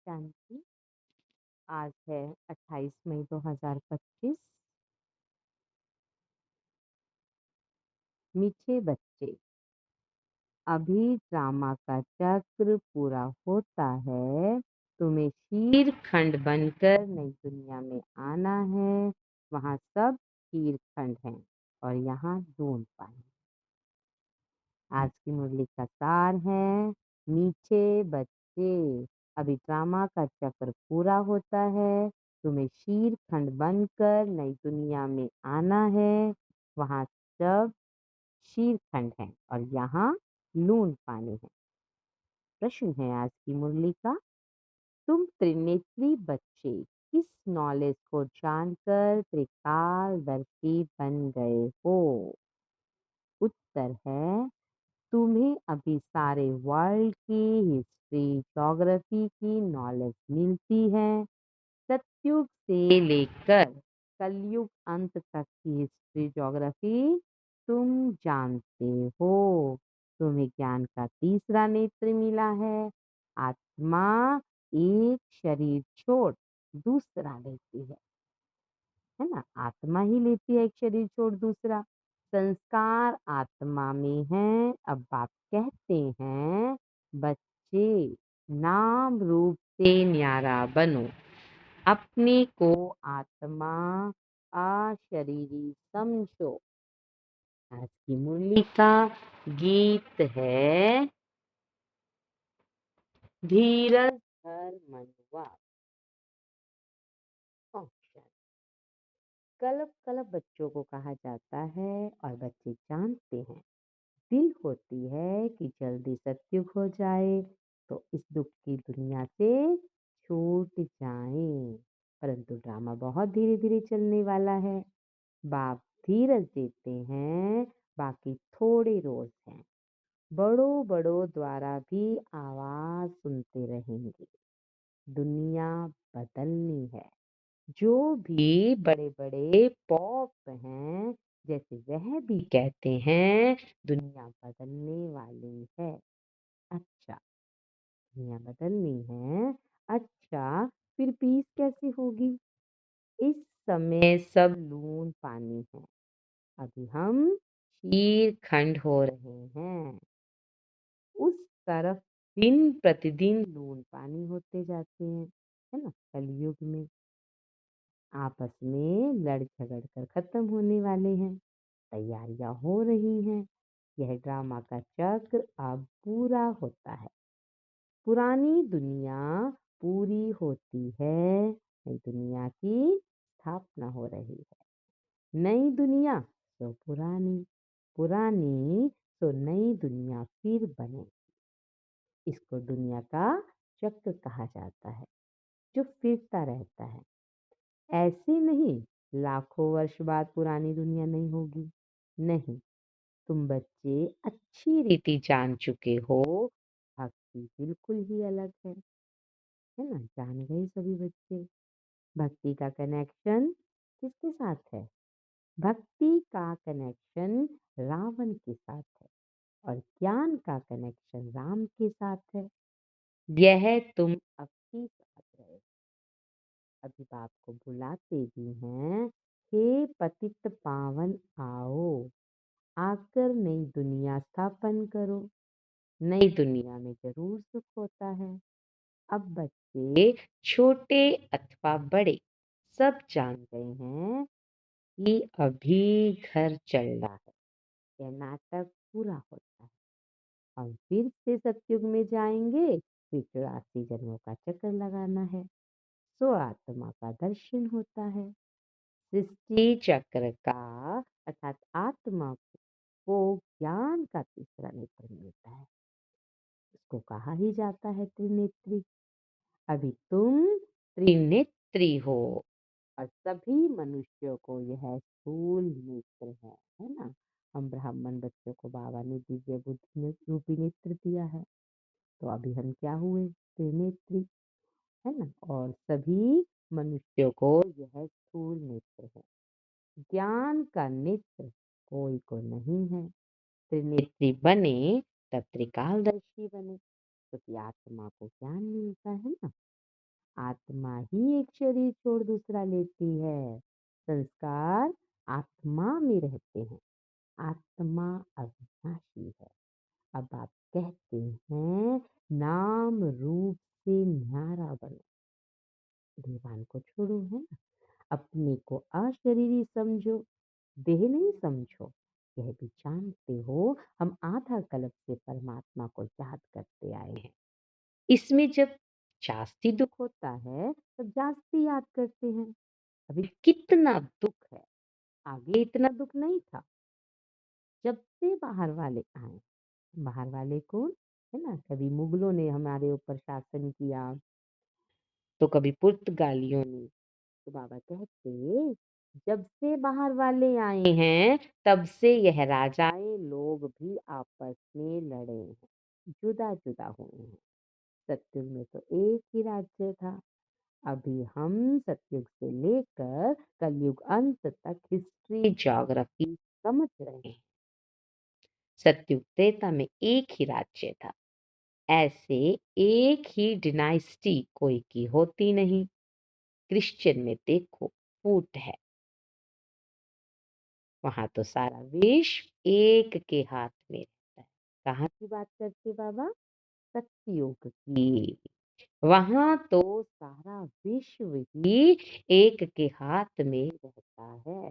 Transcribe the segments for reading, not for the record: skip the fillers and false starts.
शांति। आज है 28 मई 2025। मीठे बच्चे, अभी ड्रामा का चक्र पूरा होता है। तुम्हें शीर खंड बनकर नई दुनिया में आना है। वहाँ सब शीर खंड हैं और यहाँ लून पानी। आज की मुरली का सार है, मीठे बच्चे, अभी ड्रामा का चक्र पूरा होता है। तुम्हें शीर खंड बनकर नई दुनिया में आना है। वहाँ सब शीर खंड है और यहाँ लून पानी है। प्रश्न है आज की मुरली का, तुम त्रिनेत्री बच्चे किस नॉलेज को जानकर त्रिकालदर्शी बन गए हो? उत्तर है, तुम्हें अभी सारे वर्ल्ड की हिस्ट्री ज्योग्राफी की नॉलेज मिलती है। सतयुग से लेकर कलयुग अंत तक की हिस्ट्री ज्योग्राफी तुम जानते हो। तुम्हें ज्ञान का तीसरा नेत्र मिला है। आत्मा एक शरीर छोड़ दूसरा लेती है ना। आत्मा ही लेती है एक शरीर छोड़ दूसरा। संस्कार आत्मा में है। अब बाप कहते हैं, बच्चे नाम रूप से न्यारा बनो, अपने को आत्मा अशरीरी समझो। आज की मुरली का गीत है, धीरज धर मनुआ। कल्प कल्प बच्चों को कहा जाता है और बच्चे जानते हैं। दिल होती है कि जल्दी सतयुग हो जाए तो इस दुख की दुनिया से छूट जाएं। परंतु ड्रामा बहुत धीरे धीरे चलने वाला है। बाप धीरज देते हैं, बाकी थोड़े रोज हैं। बड़ों बड़ों द्वारा भी आवाज सुनते रहेंगे। दुनिया बदलनी है। जो भी बड़े बड़े पॉप हैं, जैसे वह भी कहते हैं, दुनिया बदलने वाली है। अच्छा, दुनिया बदलनी है। अच्छा, फिर पीस कैसे होगी? इस समय सब लून पानी है। अभी हम शीर खंड हो रहे हैं। उस तरफ दिन प्रतिदिन लून पानी होते जाते हैं, है ना। कलयुग में आपस में लड़ झगड़ कर खत्म होने वाले हैं। तैयारियां हो रही हैं। यह ड्रामा का चक्र अब पूरा होता है। पुरानी दुनिया पूरी होती है, नई दुनिया की स्थापना हो रही है। नई दुनिया तो पुरानी, पुरानी तो नई दुनिया फिर बने। इसको दुनिया का चक्र कहा जाता है, जो फिरता रहता है। ऐसे नहीं लाखों वर्ष बाद पुरानी दुनिया नहीं होगी, नहीं। तुम बच्चे अच्छी रीति जान चुके हो, भक्ति बिल्कुल ही अलग है ना। जान गए सभी बच्चे। भक्ति का कनेक्शन किसके साथ है? भक्ति का कनेक्शन रावण के साथ है और ज्ञान का कनेक्शन राम के साथ है। यह तुम अब ही समझ रहे हो। अभी बाप को बुलाते भी हैं, हे पतित पावन आओ, आकर नई दुनिया स्थापन करो। नई दुनिया में जरूर सुख होता है। अब बच्चे छोटे अथवा बड़े सब जान गए हैं कि अभी घर चल रहा है। यह नाटक पूरा होता है। हम फिर से सतयुग में जाएंगे, फिर 84 जन्मों का चक्कर लगाना है। सो आत्मा का दर्शन होता है। सृष्टि चक्र का अर्थात आत्मा को ज्ञान का तीसरा नेत्र मिलता है। इसको कहा ही जाता है त्रिनेत्री। अभी तुम त्रिनेत्री हो और सभी मनुष्यों को यह स्थूल नेत्र है ना। हम ब्राह्मण बच्चों को बाबा ने दिव्य बुद्धि रूपी नेत्र दिया है, तो अभी हम क्या हुए? त्रिनेत्री, है ना। और सभी मनुष्यों को यह स्थूल नेत्र है। ज्ञान का नेत्र कोई को नहीं है। त्रिनेत्री बने तब त्रिकालदर्शी बने, क्योंकि आत्मा को ज्ञान मिलता है ना। आत्मा ही एक शरीर छोड़ दूसरा लेती है। संस्कार आत्मा में रहते हैं। आत्मा अविनाशी है। अब आप कहते हैं नाम रूप से न्यारा बनो। देवान को छोड़ो, है ना। अपने को अशरीरी समझो, देह नहीं समझो। यह भी जानते हो हम आधा कल्प से परमात्मा को याद करते आए हैं। इसमें जब जास्ती दुख होता है तब जास्ती याद करते हैं। अभी कितना दुख है, आगे इतना दुख नहीं था। जब से बाहर वाले आए, बाहर वाले कौन है ना, कभी मुगलों ने हमारे ऊपर शासन किया, तो कभी पुर्तगालियों ने। तो बाबा कहते जब से बाहर वाले आए हैं तब से यह राजाएं लोग भी आपस में लड़े हैं, जुदा जुदा हुए हैं। सत्युग में तो एक ही राज्य था। अभी हम सतयुग से लेकर कलयुग अंत तक हिस्ट्री ज्योग्राफी समझ रहे हैं। सतयुग त्रेता में एक ही राज्य था। ऐसे एक ही डिनाइस्टी कोई की होती नहीं। क्रिश्चियन में देखो फूट है, वहां तो सारा विश्व एक के हाथ में रहता है। कहाँ की बात करते बाबा? सतयुग की। वहां तो सारा विश्व ही एक के हाथ में रहता है।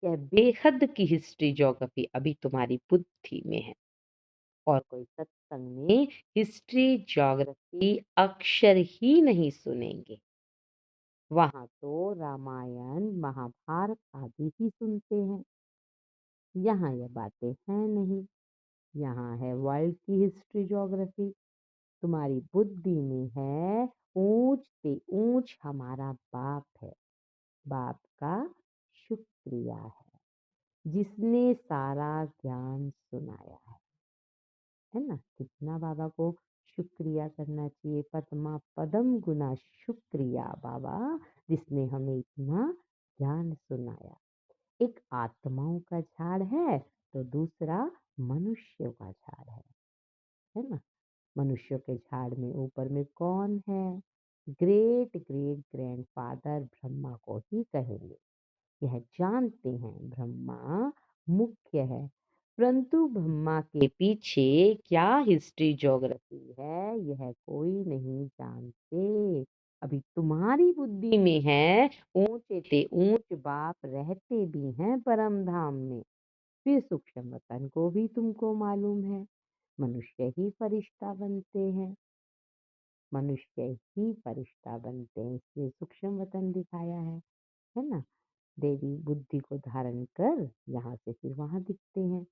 यह बेहद की हिस्ट्री ज्योग्राफी अभी तुम्हारी बुद्धि में है, और कोई सत्संग में हिस्ट्री ज्योग्राफी अक्षर ही नहीं सुनेंगे। वहां तो रामायण महाभारत आदि ही सुनते हैं। यहाँ ये बातें हैं नहीं। यहाँ है वर्ल्ड की हिस्ट्री ज्योग्राफी। तुम्हारी बुद्धि में है ऊंच से ऊंच हमारा बाप है। बाप का शुक्रिया है जिसने सारा ज्ञान सुनाया है ना। कितना बाबा को शुक्रिया करना चाहिए। पद्मा पदम गुना शुक्रिया बाबा, जिसने हमें इतना ज्ञान सुनाया। एक आत्माओं का झाड़ है तो दूसरा मनुष्यों का झाड़ है ना। मनुष्यों के झाड़ में ऊपर में कौन है? ग्रेट ग्रेट ग्रैंडफादर ब्रह्मा को ही कहेंगे। यह जानते हैं ब्रह्मा मुख्य है, परंतु ब्रह्मा के पीछे क्या हिस्ट्री ज्योग्राफी है यह कोई नहीं जानते। अभी तुम्हारी बुद्धि में है ऊंचे से ऊंच बाप रहते भी हैं परम धाम में। फिर सूक्ष्म वतन को भी तुमको मालूम है। मनुष्य ही फरिश्ता बनते हैं, मनुष्य ही फरिश्ता बनते हैं, इसलिए सूक्ष्म वतन दिखाया है ना। देवी बुद्धि को धारण कर यहाँ से फिर वहां दिखते हैं,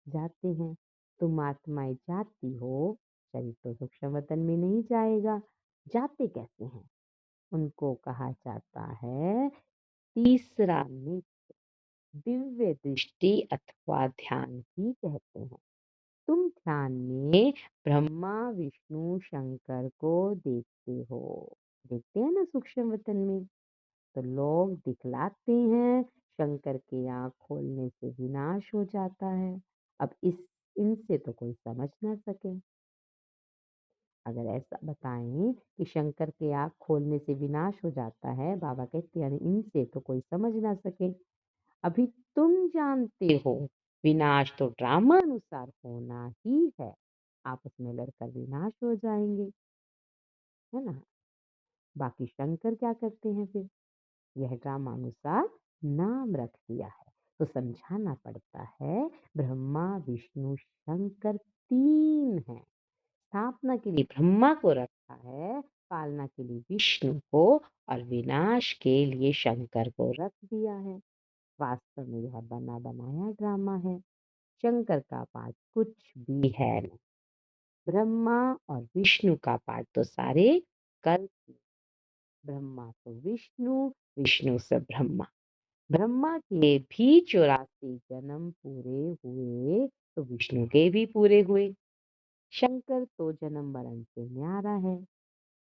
जाते हैं। तुम आत्माएं जाती हो, शरीर तो सूक्ष्म वतन में नहीं जाएगा। जाते कैसे हैं? उनको कहा जाता है तीसरा नेत्र, दिव्य दृष्टि अथवा ध्यान ही कहते हैं। तुम ध्यान में ब्रह्मा विष्णु शंकर को देखते हो, देखते हैं ना सूक्ष्म वतन में। तो लोग दिखलाते हैं शंकर के आँख खोलने से विनाश हो जाता है। अब इस इनसे तो कोई समझ ना सके। अगर ऐसा बताएं कि शंकर के आँख खोलने से विनाश हो जाता है, बाबा कहते हैं इनसे तो कोई समझ ना सके। अभी तुम जानते हो विनाश तो ड्रामा अनुसार होना ही है। आपस में लड़कर विनाश हो जाएंगे, है ना। बाकी शंकर क्या करते हैं फिर? यह ड्रामानुसार नाम रख दिया है तो समझाना पड़ता है। ब्रह्मा विष्णु शंकर तीन हैं। स्थापना के लिए ब्रह्मा को रखा है, पालना के लिए विष्णु को, और विनाश के लिए शंकर को रख दिया है। वास्तव में यह बना बनाया ड्रामा है। शंकर का पाठ कुछ भी है नहीं। ब्रह्मा और विष्णु का पाठ तो सारे कल्प। ब्रह्मा तो विष्णु, विष्णु से ब्रह्मा। ब्रह्मा के भी 84 जन्म पूरे हुए तो विष्णु के भी पूरे हुए। शंकर तो जन्म मरण से न्यारा है,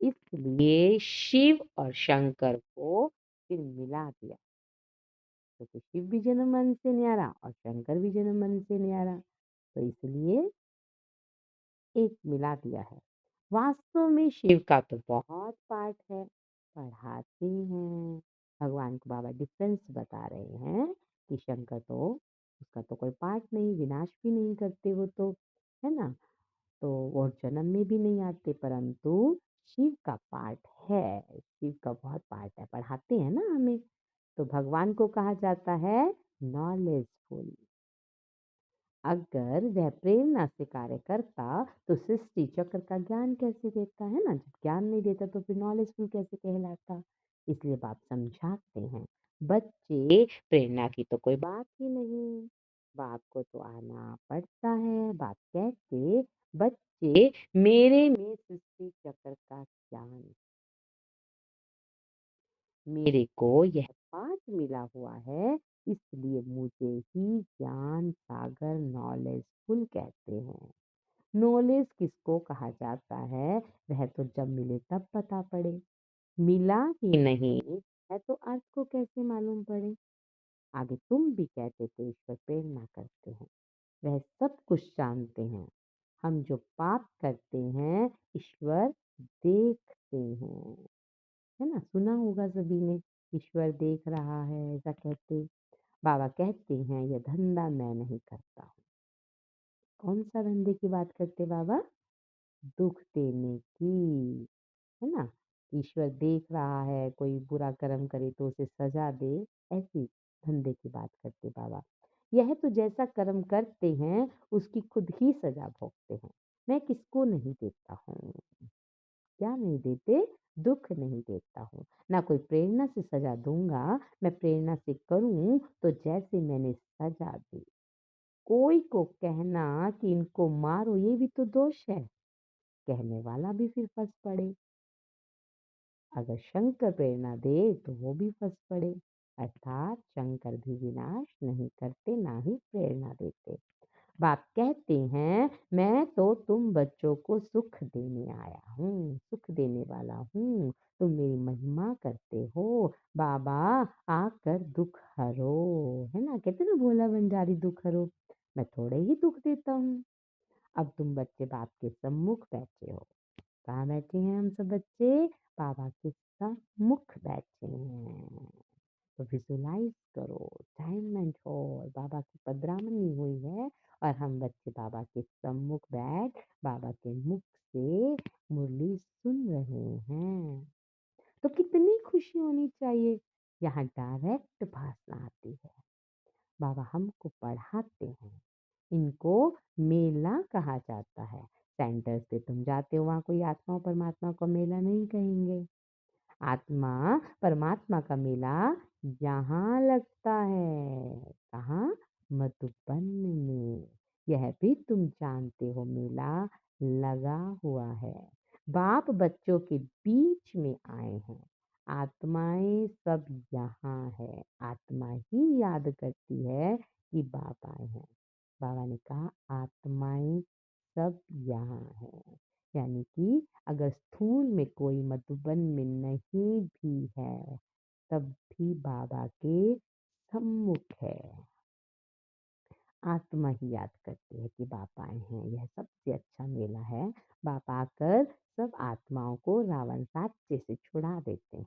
इसलिए शिव और शंकर को फिर मिला दिया। क्योंकि शिव भी जन्म मरण से न्यारा और शंकर भी जन्म मरण से न्यारा, तो इसलिए एक मिला दिया है। वास्तव में शिव का तो बहुत पार्ट है, पढ़ाते हैं। भगवान को बाबा डिफरेंस बता रहे हैं कि शंकर तो उसका तो कोई पार्ट नहीं, विनाश भी नहीं करते वो तो, है ना? तो वो जन्म में भी नहीं आते, परंतु शिव का पार्ट है, शिव का बहुत पार्ट है, पढ़ाते हैं ना हमें। तो भगवान को कहा जाता है नॉलेजफुल। अगर वह प्रेरणा से कार्य करता तो सृष्टि चक्र का ज्ञान कैसे देता, है ना? जब ज्ञान नहीं देता तो फिर नॉलेजफुल कैसे कहलाता? इसलिए बाप समझाते हैं। बच्चे, प्रेरणा की तो कोई बात ही नहीं, बाप को तो आना पड़ता है। बाप कहते, बच्चे मेरे में सृष्टि चक्र का ज्ञान, मेरे को यह पाठ मिला हुआ है, इसलिए मुझे ही ज्ञान सागर नॉलेजफुल कहते हैं। नॉलेज किसको कहा जाता है? वह तो जब मिले तब पता पड़े, मिला ही नहीं है तो अर्थ को कैसे मालूम पड़े? आगे तुम भी कहते थे ईश्वर प्रेरणा करते हैं, वह सब कुछ जानते हैं। हम जो पाप करते हैं ईश्वर देखते हैं, है ना? सुना होगा सभी ने, ईश्वर देख रहा है ऐसा कहते। बाबा कहते हैं यह धंधा मैं नहीं करता हूँ। कौन सा धंधे की बात करते बाबा? दुख देने की, है ना? ईश्वर देख रहा है, कोई बुरा कर्म करे तो उसे सजा दे, ऐसी धंधे की बात करते बाबा। यह तो जैसा कर्म करते हैं उसकी खुद ही सजा भोगते हैं। मैं किसको नहीं देता हूँ? क्या नहीं देते? दुख नहीं देता हूँ। ना कोई प्रेरणा से सजा दूंगा, मैं प्रेरणा से करूँ तो जैसे मैंने सजा दी। कोई को कहना कि इनको मारो ये भी तो दोष है, कहने वाला भी फिर फंस पड़े। अगर शंकर प्रेरणा दे तो वो भी फंस पड़े, अर्थात शंकर भी विनाश नहीं करते ना ही प्रेरणा देते। बाप कहते हैं मैं तो तुम बच्चों को सुख देने आया हूँ, सुख देने वाला हूँ। तुम मेरी महिमा करते हो, बाबा आकर दुख हरो, है ना? कहते ना भोला भंडारी दुख हरो, मैं थोड़े ही दुख देता हूँ। अब तुम बच्चे बाप के सम्मुख बैठे हो। कहाँ बैठे हैं हम सब बच्चे? बाबा के सम्मुख बैठे हैं। तो विजुलाइज करो, डायमंड हॉल बाबा की पधरामनी हुई है और हम बच्चे बाबा के सम्मुख बैठ बाबा के मुख से मुरली सुन रहे हैं। तो कितनी खुशी होनी चाहिए। यहाँ डायरेक्ट भाषण आती है, बाबा हमको पढ़ाते हैं। इनको मेला कहा जाता है। सेंटर पे तुम जाते हो वहाँ कोई आत्मा परमात्मा को मेला नहीं कहेंगे। आत्मा परमात्मा का मेला यहाँ लगता है। कहाँ? मधुबन में। यह भी तुम जानते हो मेला लगा हुआ है। बाप बच्चों के बीच में आए हैं। आत्माएं सब यहाँ है। आत्मा ही याद करती है कि बाप आए हैं। बाबा ने कहा आत्माएं सब यहाँ है, यानी कि अगर स्थूल में कोई मधुबन में नहीं भी है तब भी बाबा के सम्मुख है। आत्मा ही याद करती है कि बाप आए हैं। यह सबसे अच्छा मेला है। बाप आकर सब आत्माओं को रावण राज्य से छुड़ा देते हैं।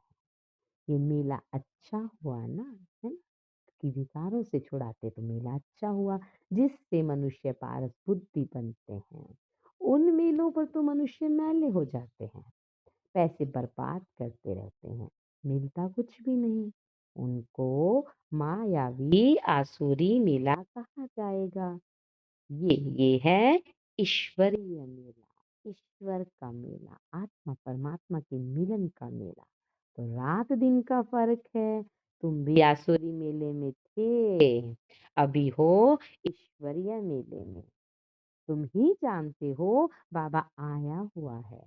ये मेला अच्छा हुआ ना, है ना? कि विकारों से छुड़ाते तो मेला अच्छा हुआ, जिससे मनुष्य पारस बुद्धि बनते हैं। उन मेलों पर तो मनुष्य मैले हो जाते हैं, पैसे बर्बाद करते रहते हैं, मिलता कुछ भी नहीं। उनको मायावी आसुरी मेला कहा जाएगा। ये है ईश्वरीय मेला, ईश्वर का मेला, आत्मा परमात्मा के मिलन का मेला। तो रात दिन का फर्क है। तुम भी आसुरी मेले में थे, अभी हो ईश्वरीय मेले में। तुम ही जानते हो बाबा आया हुआ है।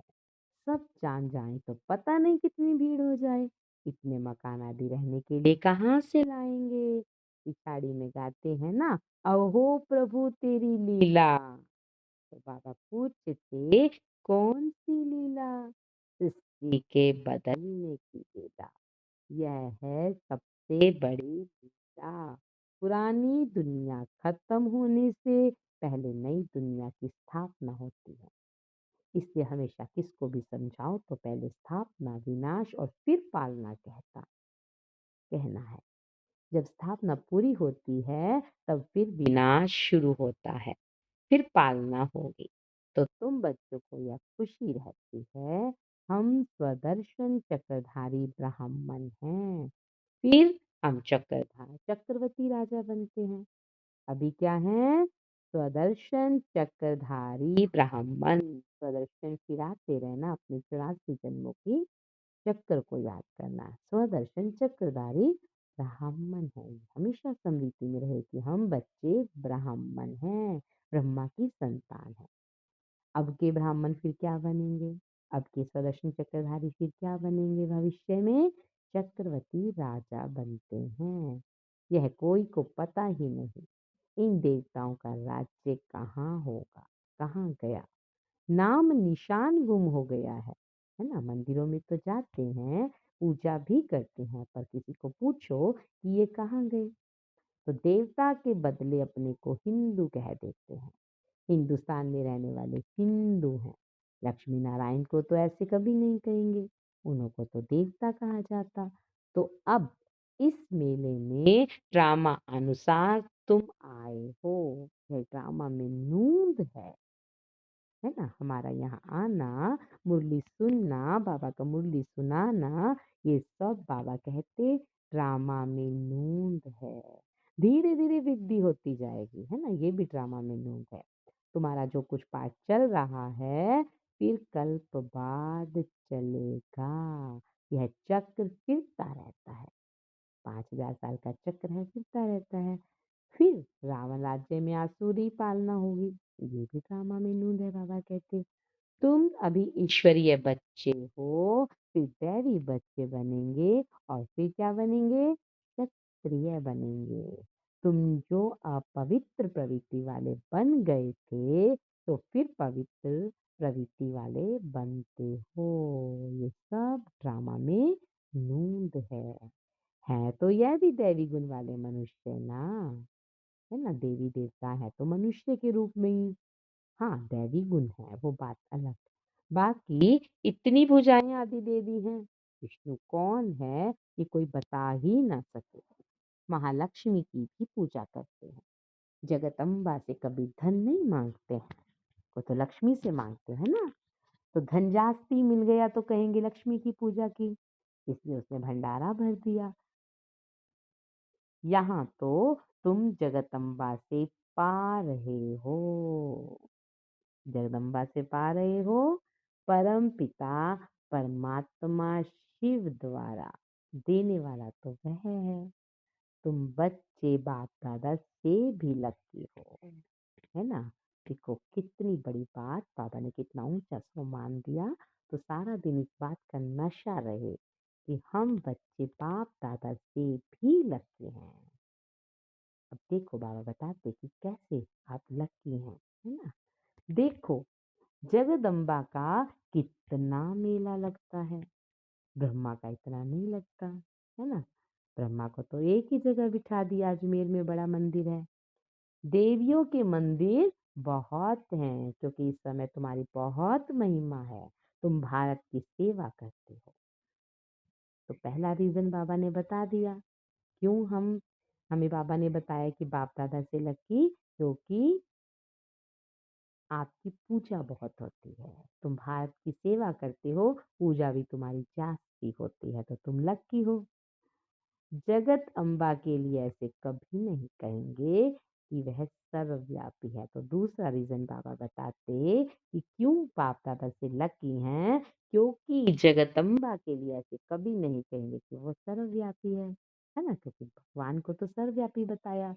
सब जान जाएं तो पता नहीं कितनी भीड़ हो जाए। इतने मकान आदि रहने के लिए कहाँ से लाएंगे? पिछाड़ी में गाते हैं ना, अहो प्रभु तेरी लीला। तो बाबा पूछते कौन सी लीला? सृष्टि के बदलने की लीला। यह है सबसे बड़ी लीला। पुरानी दुनिया खत्म होने से पहले नई दुनिया की स्थापना होती है। इसलिए हमेशा किसको भी समझाओ तो पहले स्थापना, विनाश और फिर पालना कहना है। जब स्थापना पूरी होती है तब फिर विनाश शुरू होता है, फिर पालना होगी। तो तुम बच्चों को यह खुशी रहती है, हम स्वदर्शन चक्रधारी ब्राह्मण हैं। फिर हम चक्रवर्ती राजा बनते हैं। अभी क्या है? स्वदर्शन चक्रधारी ब्राह्मण। स्वदर्शन फिराते रहना अपने 84 जन्मों की चक्र को याद करना। स्वदर्शन चक्रधारी ब्राह्मण है। हमेशा स्मृति में रहे कि हम बच्चे ब्राह्मण हैं, ब्रह्मा की संतान है। अब के ब्राह्मण फिर क्या बनेंगे? अब के स्वदर्शन चक्रधारी फिर क्या बनेंगे? भविष्य में चक्रवर्ती राजा बनते हैं। यह कोई को पता ही नहीं। इन देवताओं का राज्य कहाँ होगा, कहाँ गया? नाम निशान गुम हो गया है ना? मंदिरों में तो जाते हैं, पूजा भी करते हैं, पर किसी को पूछो कि ये कहाँ गए तो देवता के बदले अपने को हिंदू कह देते हैं। हिंदुस्तान में रहने वाले हिंदू हैं। लक्ष्मी नारायण को तो ऐसे कभी नहीं कहेंगे, उन्हों को तो देवता कहा जाता। तो अब इस मेले में ड्रामा अनुसार तुम आए हो। यह ड्रामा में नूंद है ना? हमारा यहाँ आना, मुरली सुनना, बाबा का मुरली सुनाना, ये सब बाबा कहते ड्रामा में नूंद है। धीरे धीरे वृद्धि होती जाएगी, है ना? ये भी ड्रामा में नूंद है। तुम्हारा जो कुछ पाठ चल रहा है फिर कल्प बाद चलेगा। यह चक्र फिरता रहता है। 5000 साल का चक्र है, फिरता रहता है। फिर रावण राज्य में आसुरी पालना होगी। ये भी ड्रामा में नूंद है। बाबा कहते तुम अभी ईश्वरीय बच्चे हो, फिर दैवी बच्चे बनेंगे और फिर क्या बनेंगे? क्षत्रिय बनेंगे। तुम जो अपवित्र प्रवृत्ति वाले बन गए थे तो फिर पवित्र प्रवृत्ति वाले बनते हो। ये सब ड्रामा में नूंद है तो यह भी दैवी गुण वाले मनुष्य ना, है ना? देवी देवता है तो मनुष्य के रूप में ही। हाँ, दैवी गुण है वो बात अलग। बाकी इतनी भुजाएं आदि दे दी हैं। विष्णु कौन है ये कोई बता ही ना सके। महालक्ष्मी की भी पूजा करते हैं। जगदम्बा से कभी धन नहीं मांगते हैं, वो तो लक्ष्मी से मांगते हैं ना। तो धन जास्ती मिल गया तो कहेंगे लक्ष्मी की पूजा की, इसलिए उसने भंडारा भर दिया। यहाँ तो तुम जगदम्बा से पा रहे हो, जगदम्बा से पा रहे हो परम पिता परमात्मा शिव द्वारा। देने वाला तो वह है। तुम बच्चे बाप दादा से भी लकी हो, है ना? देखो कितनी बड़ी बात, बाबा ने कितना ऊंचा सम्मान दिया। तो सारा दिन इस बात का नशा रहे कि हम बच्चे बाप दादा से भी लकी हैं। अब देखो बाबा बताते कि कैसे आप लकी हैं, है ना? देखो जगदम्बा का कितना मेला लगता है, ब्रह्मा का इतना नहीं लगता, है ना? ब्रह्मा को तो एक ही जगह बिठा दिया, अजमेर में बड़ा मंदिर है। देवियों के मंदिर बहुत हैं क्योंकि इस समय तुम्हारी बहुत महिमा है, तुम भारत की सेवा करते हो। तो पहला रीजन बाबा ने बता दिया। क्यों हमें बाबा ने बताया कि बाप दादा से लकी, क्योंकि आपकी पूजा बहुत होती है, तुम भारत की सेवा करते हो, पूजा भी तुम्हारी जास्ती होती है, तो तुम लकी हो। जगत अम्बा के लिए ऐसे कभी नहीं कहेंगे कि वह सर्वव्यापी है। तो दूसरा रीजन बाबा बताते कि क्यों बाप दादा से लकी हैं, क्योंकि जगदम्बा के लिए ऐसे कभी नहीं कहेंगे कि वो सर्वव्यापी है ना? क्योंकि भगवान को तो सर्वव्यापी बताया।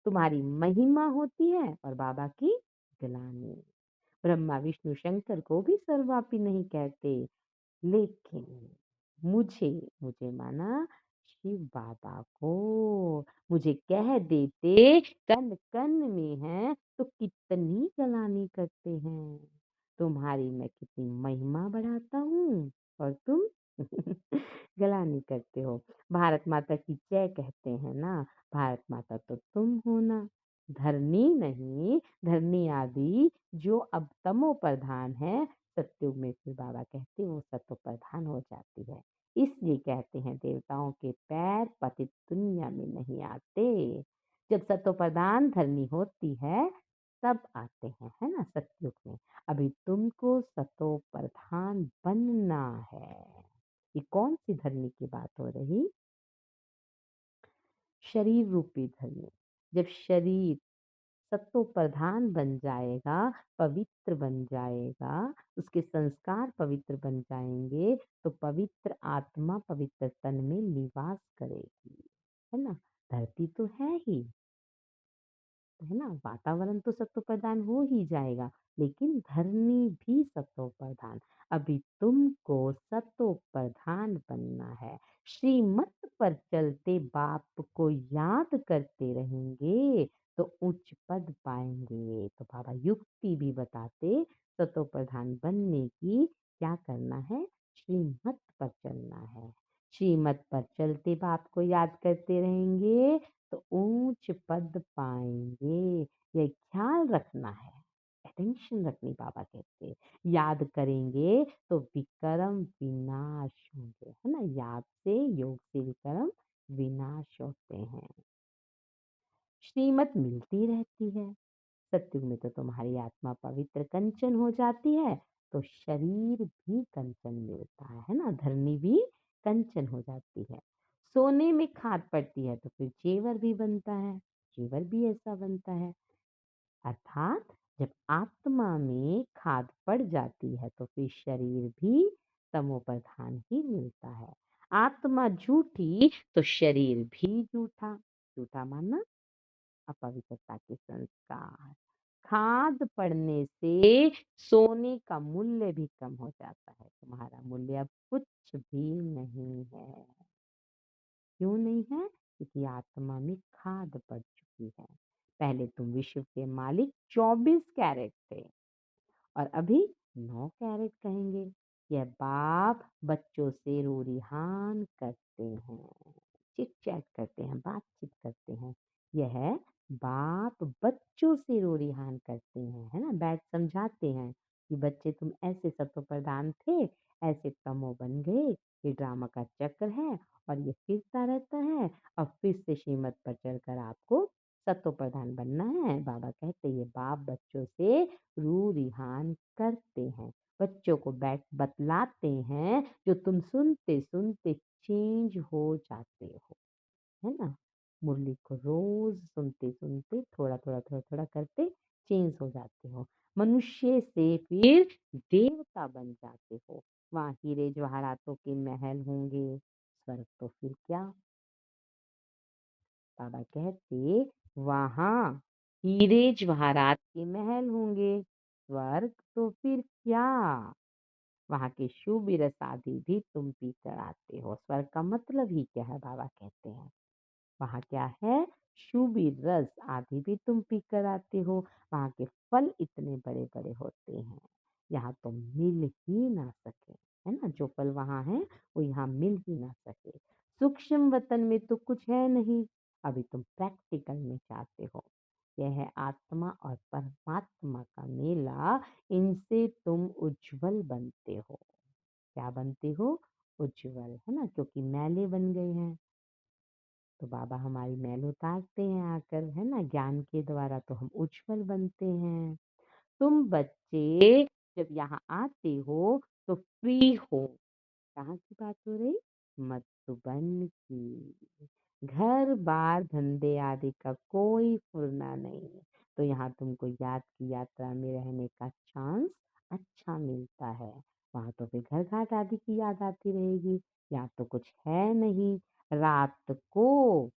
तुम्हारी महिमा होती है और बाबा की ग्लानि। ब्रह्मा विष्णु शंकर को भी सर्वव्यापी नहीं कहते, लेकिन मुझे मुझे माना शिव बाबा को मुझे कह देते कन कन में है तो कितनी गलानी करते हैं। तुम्हारी मैं कितनी महिमा बढ़ाता हूँ और तुम गलानी करते हो। भारत माता की जय कहते हैं ना, भारत माता तो तुम हो ना। धरनी नहीं, धरनी आदि जो अब तमो प्रधान है, सत्युग में फिर बाबा कहते हैं वो सतो प्रधान हो जाती है। इसलिए कहते हैं देवताओं के पैर पतित दुनिया में नहीं आते। जब सतो प्रधान धरनी होती है तब आते हैं, है ना, सत्युग में। अभी तुमको सतो प्रधान बनना है। ये कौन सी धरनी की बात हो रही? शरीर रूपी धरनी। जब शरीर सत्व प्रधान बन जाएगा, पवित्र बन जाएगा, उसके संस्कार पवित्र बन जाएंगे, तो पवित्र आत्मा पवित्र तन में निवास करेगी, है ना। धरती तो है ही, है ना, वातावरण तो सत्व प्रधान हो ही जाएगा, लेकिन धरनी भी सत्व प्रधान। अभी तुमको सत्व प्रधान बनना है। श्रीमत पर चलते बाप को याद करते रहेंगे तो उच्च पद पाएंगे। तो बाबा युक्ति भी बताते सत्व प्रधान बनने की। क्या करना है? श्रीमत पर चलना है। श्रीमत पर चलते बाप को याद करते रहेंगे तो ऊंच पद पाएंगे। ये ख्याल रखना है, अटेंशन रखनी। बाबा कहते हैं याद करेंगे तो विक्रम विनाश होंगे, है ना। याद से, योग से विक्रम विनाश होते हैं। श्रीमत मिलती रहती है। सत्युग में तो तुम्हारी आत्मा पवित्र कंचन हो जाती है, तो शरीर भी कंचन मिलता है ना, धरनी भी कंचन हो जाती है। सोने में खाद पड़ती है तो फिर जेवर भी बनता है, जेवर भी ऐसा बनता है। अर्थात जब आत्मा में खाद पड़ जाती है तो फिर शरीर भी तमो प्रधान ही मिलता है। आत्मा झूठी तो शरीर भी झूठा। झूठा माना अपवित्रता के संस्कार। खाद पड़ने से सोने का मूल्य भी कम हो जाता है। तुम्हारा मूल्य अब कुछ भी नहीं है। क्यों नहीं है? क्योंकि आत्मा में खाद पड़ चुकी है। पहले तुम विश्व के मालिक 24 कैरेट थे और अभी 9 कैरेट कहेंगे। यह बाप बच्चों से रूरिहान करते हैं, चिट चैट करते हैं, बातचीत करते हैं। यह बाप बच्चों से रूरिहान करते हैं, है ना। बैठ समझाते हैं कि बच्चे तुम ऐसे सत्व प्रधान थे, ऐसे तमो बन गए। ये ड्रामा का चक्र है और ये फिरता रहता है। अब फिर से श्रीमत पर चलकर आपको सत्व प्रधान बनना है। बाबा कहते ये बाप बच्चों से रू रिहान करते हैं, बच्चों को बैठ बतलाते हैं, जो तुम सुनते सुनते चेंज हो जाते हो, है ना। मुरली को रोज सुनते सुनते थोड़ा थोड़ा थोड़ा थोड़ा करते चेंज हो जाते हो। मनुष्य से फिर देवता बन जाते हो। वहाँ हीरे जवाहरातों के महल होंगे। स्वर्ग तो फिर क्या, बाबा कहते वहाँ हीरे जवाहरात के महल होंगे। स्वर्ग तो फिर क्या, वहाँ के शुभ रस आदि भी तुम पी कर आते हो। स्वर्ग का मतलब ही क्या है? बाबा कहते हैं वहाँ क्या है? शुभ रस आदि भी तुम पी कर आते हो। वहाँ के फल इतने बड़े बड़े होते हैं, यहाँ तो मिल ही ना सके, है ना। जो फल वहाँ है वो यहाँ मिल ही ना सके। सूक्ष्म वतन में तो कुछ है नहीं, अभी तुम प्रैक्टिकल में चाहते हो। यह है आत्मा और परमात्मा का मेला। इनसे तुम उज्जवल बनते हो। क्या बनते हो? उज्जवल, है ना, क्योंकि मैले बन गए हैं। तो बाबा हमारी मैल उतारते हैं आकर, है ना, ज्ञान के द्वारा तो हम उज्जवल बनते हैं। तुम बच्चे जब यहाँ आते हो तो फ्री हो। कहाँ की बात हो रही? मधुबन की। घर बार धंधे आदि का कोई फुरना नहीं। तो यहाँ तुमको याद की यात्रा में रहने का चांस अच्छा मिलता है। वहाँ तो फिर घर घाट आदि की याद आती रहेगी। यहाँ तो कुछ है नहीं। रात को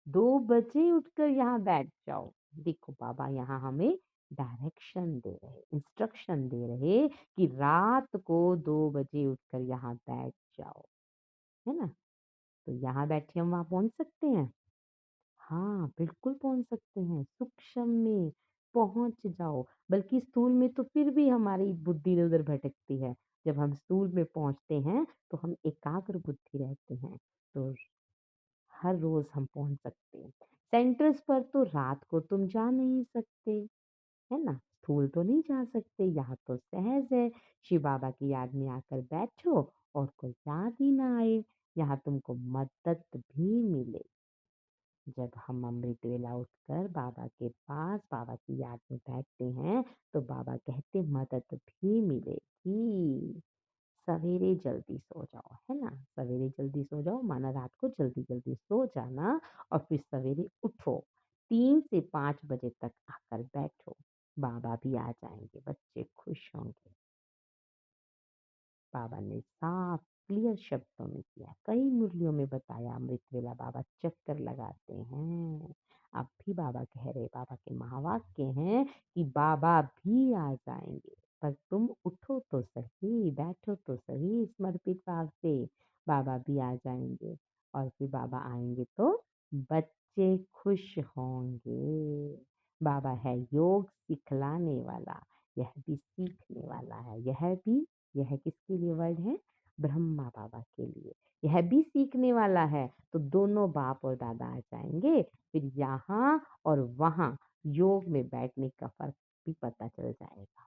2 बजे उठकर यहाँ बैठ जाओ। देखो बाबा यहाँ हमें डायरेक्शन दे रहे, इंस्ट्रक्शन दे रहे कि रात को 2 बजे उठकर यहाँ बैठ जाओ, है ना। तो यहाँ बैठे हम वहाँ पहुँच सकते हैं। हाँ बिल्कुल पहुँच सकते हैं। सूक्ष्म में पहुँच जाओ। बल्कि स्थूल में तो फिर भी हमारी बुद्धि इधर उधर भटकती है। जब हम स्थूल में पहुँचते हैं तो हम एकाग्र बुद्धि रहते हैं। तो हर रोज हम पहुंच सकते हैं। सेंटर्स पर तो रात को तुम जा नहीं सकते, है ना। स्थूल तो नहीं जा सकते, यहाँ तो सहज है। शिव बाबा की याद में आकर बैठो और कोई याद ही ना आए, यहाँ तुमको मदद भी मिले। जब हम अमृत वेला उठकर बाबा के पास बाबा की याद में बैठते हैं, तो बाबा कहते मदद भी मिलेगी। सवेरे जल्दी सो जाओ, है ना? सवेरे जल्दी सो जाओ, माना रात को जल्दी-जल्दी सो जाना और फिर सवेरे उठो। 3 से 5 बजे तक आकर बैठो, बाबा भी आ जाएँगे, बच्चे खुश होंगे। बाबा ने साफ क्लियर शब्दों में किया, कई मुरलियों में बताया, अमृत वेला बाबा चक्कर लगाते हैं। अब भी बाबा कह रहे, बाबा के महावाक्य हैं कि बाबा भी आ जाएंगे, पर तुम उठो तो सही, बैठो तो सही समर्पित भाव से। बाबा भी आ जाएंगे और फिर बाबा आएंगे तो बच्चे खुश होंगे। बाबा है योग सिखलाने वाला, यह भी सीखने वाला है, यह किसके लिए वर्ड है? ब्रह्मा बाबा के लिए। यह भी सीखने वाला है, तो दोनों बाप और दादा आ जाएँगे, फिर यहाँ और वहाँ योग में बैठने का फ़र्क भी पता चल जाएगा।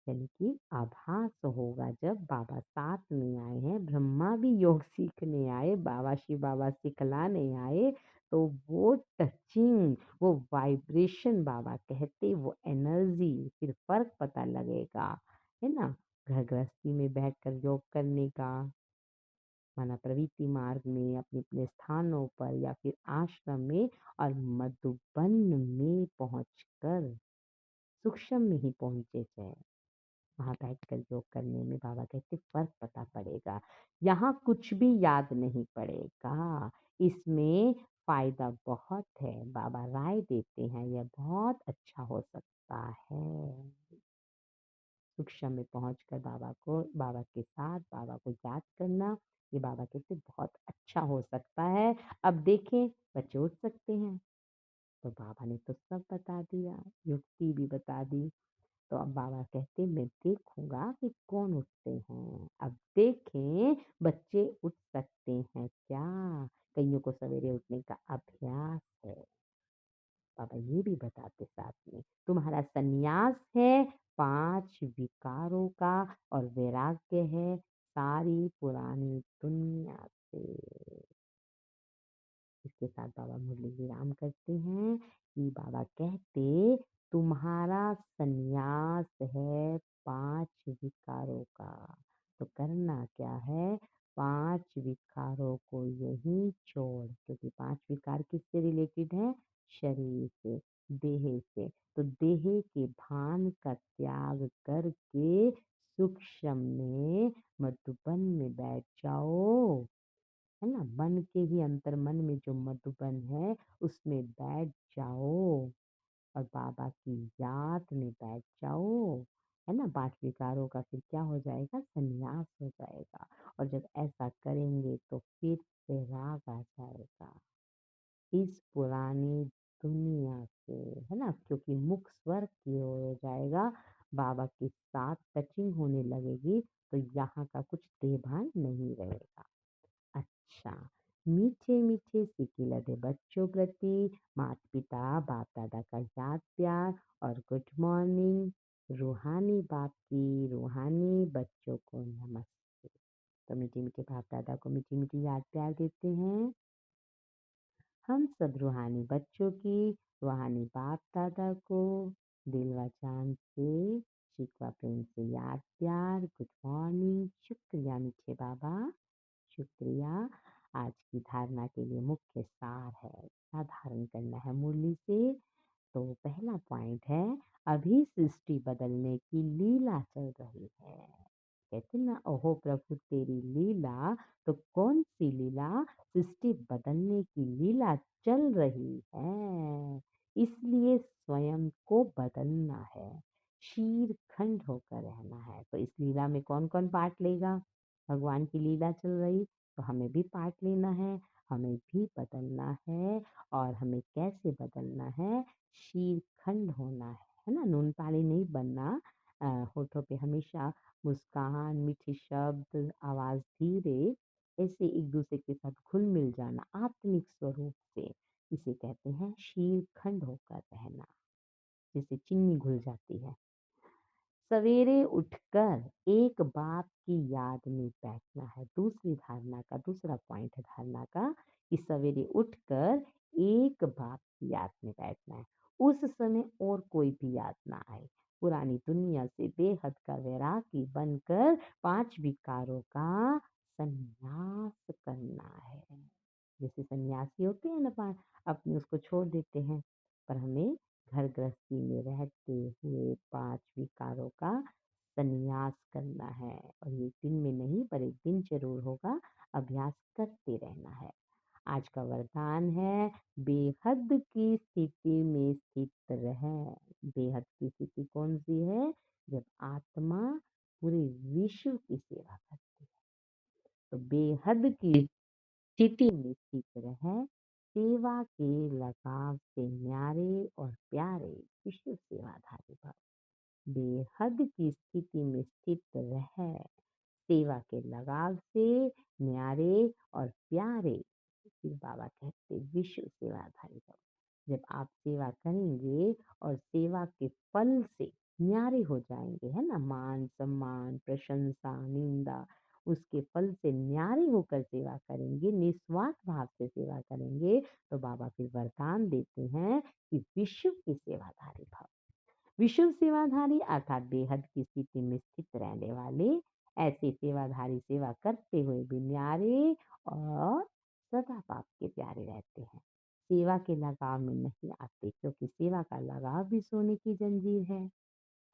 यानी कि आभास होगा जब बाबा साथ में आए हैं, ब्रह्मा भी योग सीखने आए, बाबा शिव बाबा सिखलाने आए, तो वो टचिंग, वो वाइब्रेशन बाबा कहते, वो एनर्जी, फिर फ़र्क पता लगेगा, है ना? घर गृहस्थी में बैठकर योग करने का, माना प्रवृत्ति मार्ग में अपने-अपने स्थानों पर या फिर आश्रम में और मधुबन में पहुँचकर सूक्ष्म में ही पहुँचे थे। वहाँ बैठकर योग करने में बाबा कहते फ़र्क पता पड़ेगा। यहाँ कुछ भी याद नहीं पड़ेगा। इसमें फ़ायदा बहुत है। बाबा राय देते हैं यह बहुत अच्छा हो सकता है। सूक्ष्म में पहुँचकर बाबा के साथ बाबा को याद करना, ये बाबा कहते बहुत अच्छा हो सकता है। अब देखें बच्चे उठ सकते हैं, तो बाबा ने तो सब बता दिया, युक्ति भी बता दी। तो अब बाबा कहते मैं देखूंगा कि कौन उठते हैं। अब देखें बच्चे उठ सकते हैं क्या? कईयों को सवेरे उठने का अभ्यास है। बाबा ये भी बताते साथ में, तुम्हारा संन्यास है 5 विकारों का और वैराग्य है सारी पुरानी दुनिया से। इसके साथ बाबा मुरली विराम करते हैं कि बाबा कहते तुम्हारा संन्यास है 5 विकारों का। तो करना क्या है? 5 विकारों को यहीं छोड़, क्योंकि 5 विकार किससे रिलेटेड है? शरीर से, देह से। तो देह के भान का त्याग करके सूक्ष्म में मधुबन में बैठ जाओ, है ना? मन के ही अंतर्मन में जो मधुबन है उसमें बैठ जाओ और बाबा की याद में बैठ जाओ, है ना? 5 विकारों का फिर क्या हो जाएगा? संन्यास हो जाएगा और जब ऐसा करेंगे तो फिर वैराग आ जाएगा इस पुरानी दुनिया से, है ना? क्योंकि मुख स्वर्ग की ओर हो जाएगा, बाबा के साथ टचिंग होने लगेगी, तो यहाँ का कुछ देह-भान नहीं रहेगा। अच्छा, मीठे-मीठे सिक्के लदे बच्चों प्रति माता-पिता, बाप-दादा का याद प्यार और गुड मॉर्निंग। रूहानी बाप की रूहानी बच्चों को नमस्ते। तो मीठे-मीठे बाप-दादा को मीठी-मीठी याद प्यार देते हैं। हम सब रूहानी बच्चों की रूहानी बाप-दादा को दिल व जान से शिकवा प्रेम से याद प्यार, गुड मॉर्निंग, शुक्रिया मीठे बाबा। शुक्रिया। आज की धारणा के लिए मुख्य सार है, क्या धारण करना है मुरली से? तो पहला पॉइंट है, अभी सृष्टि बदलने की लीला चल रही है। कहते हैं ना, ओहो प्रभु तेरी लीला, तो कौन सी लीला? सृष्टि बदलने की लीला चल रही है, इसलिए स्वयं को बदलना है, शीर खंड होकर रहना है। तो इस लीला में कौन कौन पार्ट लेगा? भगवान की लीला चल रही, तो हमें भी पार्ट लेना है, हमें भी बदलना है। और हमें कैसे बदलना है? शीलखंड होना है ना? नून पानी नहीं बनना। होठों पे हमेशा मुस्कान, मीठे शब्द, आवाज़ धीरे, ऐसे एक दूसरे के साथ घुल मिल जाना आत्मिक स्वरूप से, इसे कहते हैं शीलखंड होकर रहना। जैसे चीनी घुल जाती है। सवेरे उठकर एक बात की याद में बैठना है। दूसरी धारणा का दूसरा पॉइंट है धारणा का कि सवेरे उठकर एक बात की याद में बैठना है। उस समय और कोई भी याद ना आए। पुरानी दुनिया से बेहद का वैरागी बनकर 5 विकारों का संन्यास करना है। जैसे सन्यासी होते हैं ना अपने उसको छोड़ देते हैं, पर हमें घर गृहस्थी में रहते हुए 5 विकारों का संन्यास करना है और ये दिन में नहीं पर एक दिन ज़रूर होगा, अभ्यास करते रहना है। आज का वरदान है बेहद की स्थिति में स्थित रहें। बेहद की स्थिति कौन-सी है? जब आत्मा पूरे विश्व की सेवा करती है। तो बेहद की स्थिति में स्थित रहें, सेवा के लगाव से न्यारे और प्यारे विश्व सेवाधारी भव। बेहद की स्थिति में स्थित रह सेवा के लगाव से न्यारे और प्यारे फिर बाबा कहते विश्व सेवाधारी भव। जब आप सेवा करेंगे और सेवा के फल से न्यारे हो जाएंगे, है ना, मान सम्मान प्रशंसा निंदा उसके फल से न्यारे होकर सेवा करेंगे, निस्वार्थ भाव से सेवा करेंगे, तो बाबा फिर वरदान देते हैं कि विश्व की सेवाधारी भव। विश्व सेवाधारी अर्थात बेहद की स्थिति में स्थित रहने वाले ऐसे सेवाधारी सेवा करते हुए भी न्यारे और सदा बाप के प्यारे रहते हैं। सेवा के लगाव में नहीं आते क्योंकि सेवा का लगाव भी सोने की जंजीर है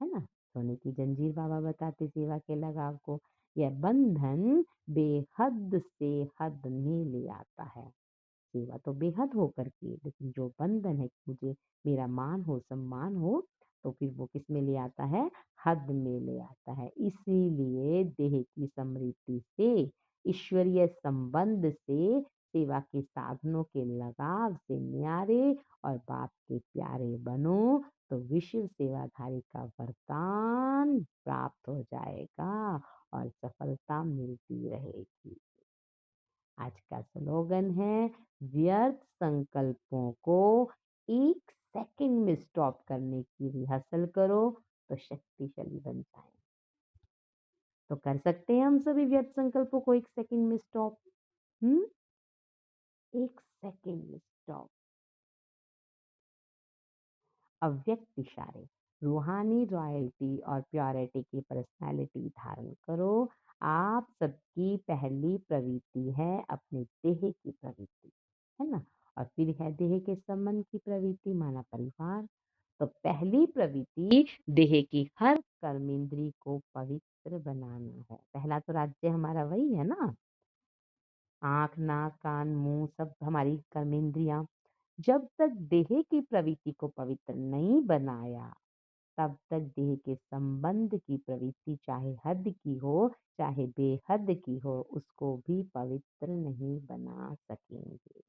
ना। सोने की जंजीर बाबा बताते सेवा के लगाव को। यह बंधन बेहद से हद में ले आता है। सेवा तो बेहद होकर की, लेकिन जो बंधन है कि मुझे मेरा मान हो सम्मान हो, तो फिर वो किस में ले आता है? हद में ले आता है। इसीलिए देह की समृद्धि से ईश्वरीय संबंध से सेवा के साधनों के लगाव से न्यारे और बाप के प्यारे बनो तो विश्व सेवाधारी का वरदान प्राप्त हो जाएगा और सफलता मिलती रहेगी। आज का स्लोगन है व्यर्थ संकल्पों को 1 सेकंड में स्टॉप करने की रिहर्सल करो तो शक्तिशाली बन जाए। तो कर सकते हैं हम सभी व्यर्थ संकल्पों को 1 सेकंड में स्टॉप। 1 सेकंड में स्टॉप। अव्यक्त इशारे रूहानी रॉयल्टी और प्योरिटी की पर्सनालिटी धारण करो। आप सबकी पहली प्रवृत्ति है अपने देह की प्रवृत्ति, है ना, और फिर है देह के संबंध की प्रवृत्ति माना परिवार। तो पहली प्रवृत्ति देह की हर कर्मेंद्री को पवित्र बनाना है। पहला तो राज्य हमारा वही है ना, आंख नाक कान मुंह सब हमारी कर्मेंद्रियां। जब तक देह की प्रवृत्ति को पवित्र नहीं बनाया तब तक देह के संबंध की प्रवृत्ति चाहे हद की हो चाहे बेहद की हो उसको भी पवित्र नहीं बना सकेंगे,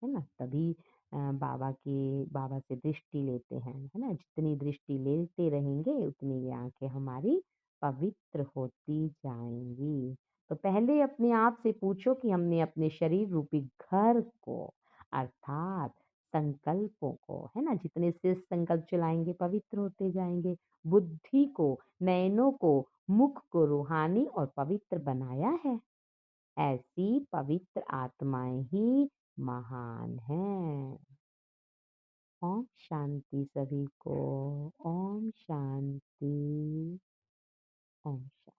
है ना। तभी बाबा से दृष्टि लेते हैं, है ना। जितनी दृष्टि लेते रहेंगे उतनी ये आंखें हमारी पवित्र होती जाएंगी। तो पहले अपने आप से पूछो कि हमने अपने शरीर रूपी घर को अर्थात संकल्पों को, है ना, जितने से संकल्प चलाएंगे पवित्र होते जाएंगे। बुद्धि को, नयनों को, मुख को रूहानी और पवित्र बनाया है। ऐसी पवित्र आत्माएं ही महान हैं। ओम शांति सभी को। ओम शांति। ओम शांति।